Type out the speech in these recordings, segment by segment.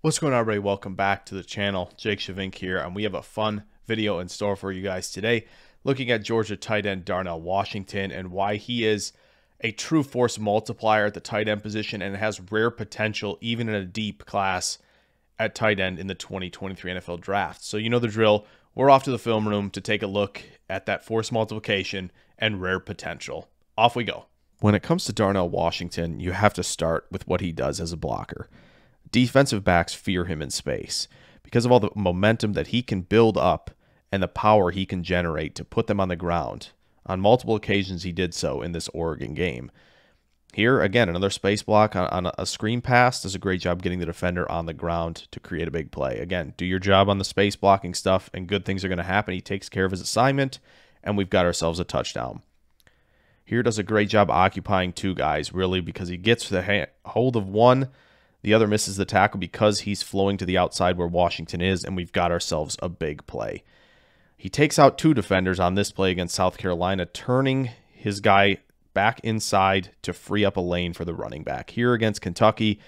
What's going on, everybody? Welcome back to the channel. Jake Shavink here, and we have a fun video in store for you guys today, looking at Georgia tight end Darnell Washington and why he is a true force multiplier at the tight end position and has rare potential even in a deep class at tight end in the 2023 NFL Draft. So you know the drill. We're off to the film room to take a look at that force multiplication and rare potential. Off we go. When it comes to Darnell Washington, you have to start with what he does as a blocker. Defensive backs fear him in space because of all the momentum that he can build up and the power he can generate to put them on the ground. On multiple occasions, he did so in this Oregon game. Here, again, another space block on a screen pass does a great job getting the defender on the ground to create a big play. Again, do your job on the space blocking stuff, and good things are going to happen. He takes care of his assignment, and we've got ourselves a touchdown. Here does a great job occupying two guys, really, because he gets the hold of one. The other misses the tackle because he's flowing to the outside where Washington is, and we've got ourselves a big play. He takes out two defenders on this play against South Carolina, turning his guy back inside to free up a lane for the running back. Here against Kentucky,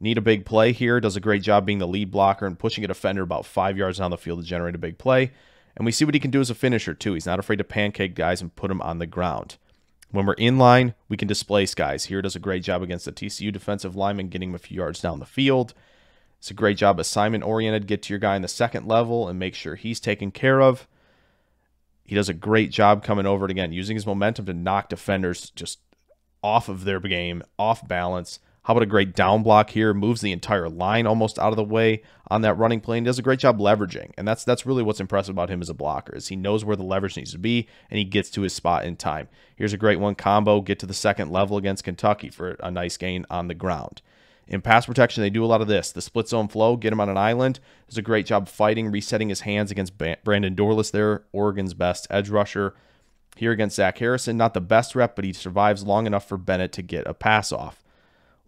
need a big play here. Does a great job being the lead blocker and pushing a defender about 5 yards down the field to generate a big play. And we see what he can do as a finisher, too. He's not afraid to pancake guys and put them on the ground. When we're in line, we can displace guys. Here does a great job against the TCU defensive lineman, getting him a few yards down the field. It's a great job assignment-oriented. Get to your guy in the second level and make sure he's taken care of. He does a great job coming over it again, using his momentum to knock defenders just off of their game, off balance. How about a great down block here? Moves the entire line almost out of the way on that running play. And does a great job leveraging. And that's really what's impressive about him as a blocker, is he knows where the leverage needs to be, and he gets to his spot in time. Here's a great one combo. Get to the second level against Kentucky for a nice gain on the ground. In pass protection, they do a lot of this. The split zone flow, get him on an island. Does a great job fighting, resetting his hands against Brandon Dorlus there, Oregon's best edge rusher. Here against Zach Harrison, not the best rep, but he survives long enough for Bennett to get a pass off.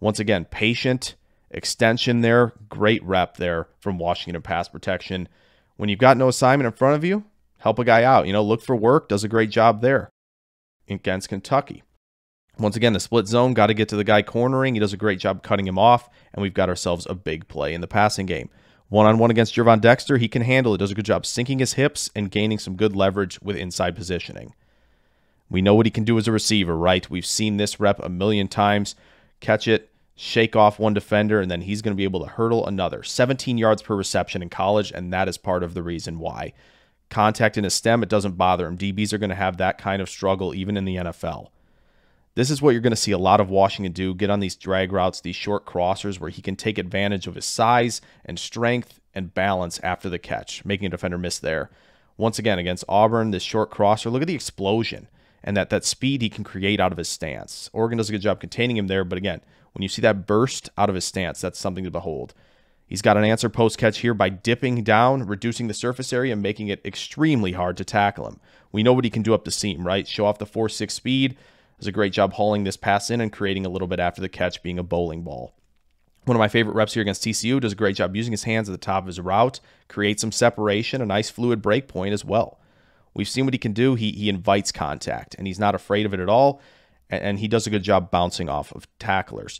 Once again, patient extension there. Great rep there from Washington pass protection. When you've got no assignment in front of you, help a guy out. Look for work. Does a great job there against Kentucky. Once again, the split zone, got to get to the guy cornering. He does a great job cutting him off, and we've got ourselves a big play in the passing game. One-on-one against Gervon Dexter, he can handle it. Does a good job sinking his hips and gaining some good leverage with inside positioning. We know what he can do as a receiver, right? We've seen this rep a million times. Catch it, shake off one defender, and then he's going to be able to hurdle another. 17 yards per reception in college, and that is part of the reason why. Contact in his stem, it doesn't bother him. DBs are going to have that kind of struggle even in the NFL. This is what you're going to see a lot of Washington do, get on these drag routes, these short crossers where he can take advantage of his size and strength and balance after the catch, making a defender miss there. Once again, against Auburn, this short crosser, look at the explosion and that speed he can create out of his stance. Oregon does a good job containing him there, but again, when you see that burst out of his stance, that's something to behold. He's got an answer post catch here by dipping down, reducing the surface area, and making it extremely hard to tackle him. We know what he can do up the seam, right? Show off the 4.6 speed. Does a great job hauling this pass in and creating a little bit after the catch, being a bowling ball. One of my favorite reps here against TCU, does a great job using his hands at the top of his route, create some separation, a nice fluid break point as well. We've seen what he can do. He invites contact, and he's not afraid of it at all, and he does a good job bouncing off of tacklers.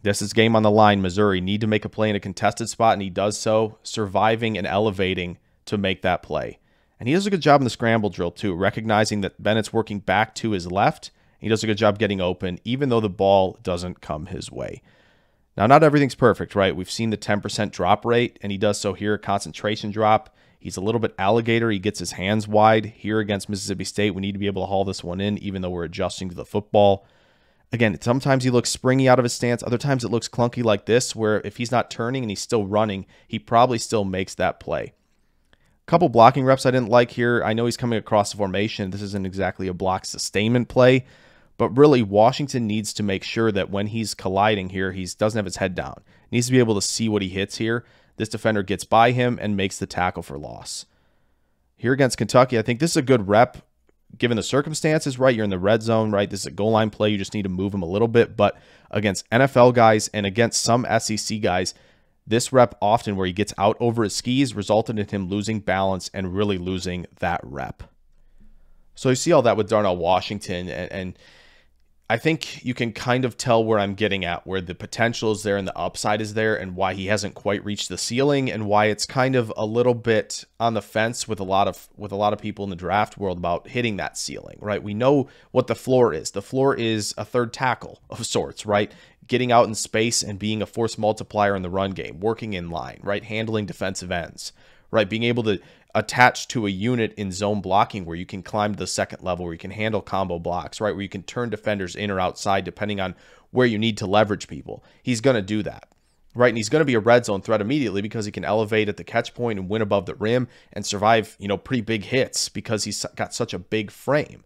This is game on the line. Missouri need to make a play in a contested spot, and he does so, surviving and elevating to make that play. And he does a good job in the scramble drill, too, recognizing that Bennett's working back to his left. He does a good job getting open, even though the ball doesn't come his way. Now, not everything's perfect, right? We've seen the 10% drop rate, and he does so here, concentration drop. He's a little bit alligator. He gets his hands wide here against Mississippi State. We need to be able to haul this one in, even though we're adjusting to the football. Again, sometimes he looks springy out of his stance. Other times it looks clunky like this, where if he's not turning and he's still running, he probably still makes that play. A couple blocking reps I didn't like here. I know he's coming across the formation. This isn't exactly a block sustainment play, but really Washington needs to make sure that when he's colliding here, he doesn't have his head down. He needs to be able to see what he hits here. This defender gets by him and makes the tackle for loss. Here against Kentucky, I think this is a good rep given the circumstances, right? You're in the red zone, right? This is a goal line play. You just need to move him a little bit. But against NFL guys and against some SEC guys, this rep often where he gets out over his skis resulted in him losing balance and really losing that rep. So you see all that with Darnell Washington, and I think you can kind of tell where I'm getting at, where the potential is there and the upside is there, and why he hasn't quite reached the ceiling, and why it's kind of a little bit on the fence with a lot of people in the draft world about hitting that ceiling, right? We know what the floor is. The floor is a third tackle of sorts, right? Getting out in space and being a force multiplier in the run game, working in line, right? Handling defensive ends, right? Being able to attach to a unit in zone blocking where you can climb to the second level, where you can handle combo blocks, right? Where you can turn defenders in or outside depending on where you need to leverage people. He's going to do that, right? And he's going to be a red zone threat immediately because he can elevate at the catch point and win above the rim and survive, pretty big hits because he's got such a big frame.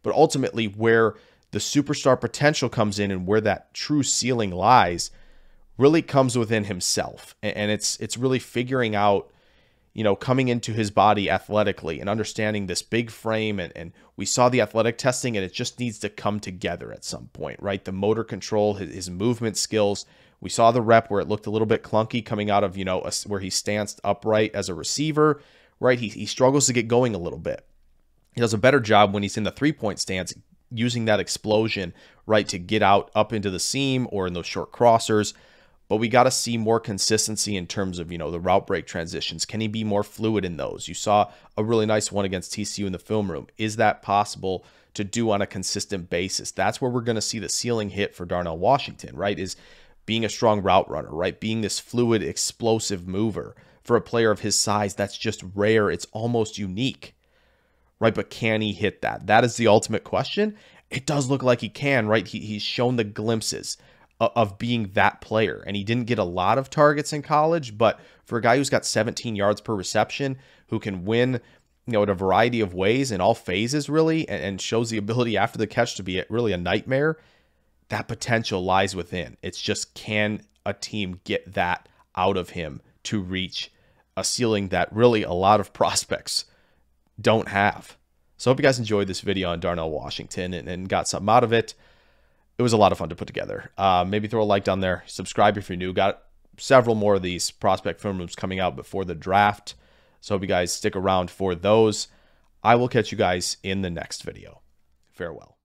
But ultimately, where the superstar potential comes in and where that true ceiling lies really comes within himself. And it's really figuring out, coming into his body athletically and understanding this big frame. And we saw the athletic testing, and it just needs to come together at some point, right? The motor control, his movement skills. We saw the rep where it looked a little bit clunky coming out of, where he stands upright as a receiver, right? He struggles to get going a little bit. He does a better job when he's in the three-point stance, using that explosion, right, to get out up into the seam or in those short crossers. But we got to see more consistency in terms of, the route break transitions. Can he be more fluid in those? You saw a really nice one against TCU in the film room. Is that possible to do on a consistent basis? That's where we're going to see the ceiling hit for Darnell Washington, right? Is being a strong route runner, right? Being this fluid, explosive mover for a player of his size. That's just rare. It's almost unique, right? But can he hit that? That is the ultimate question. It does look like he can, right? He's shown the glimpses of being that player. And he didn't get a lot of targets in college, but for a guy who's got 17 yards per reception, who can win, in a variety of ways in all phases, really, and shows the ability after the catch to be really a nightmare, that potential lies within. It's just, can a team get that out of him to reach a ceiling that really a lot of prospects don't have? So I hope you guys enjoyed this video on Darnell Washington and got something out of it. It was a lot of fun to put together. Maybe throw a like down there. Subscribe if you're new. Got several more of these prospect film rooms coming out before the draft. So hope you guys stick around for those. I will catch you guys in the next video. Farewell.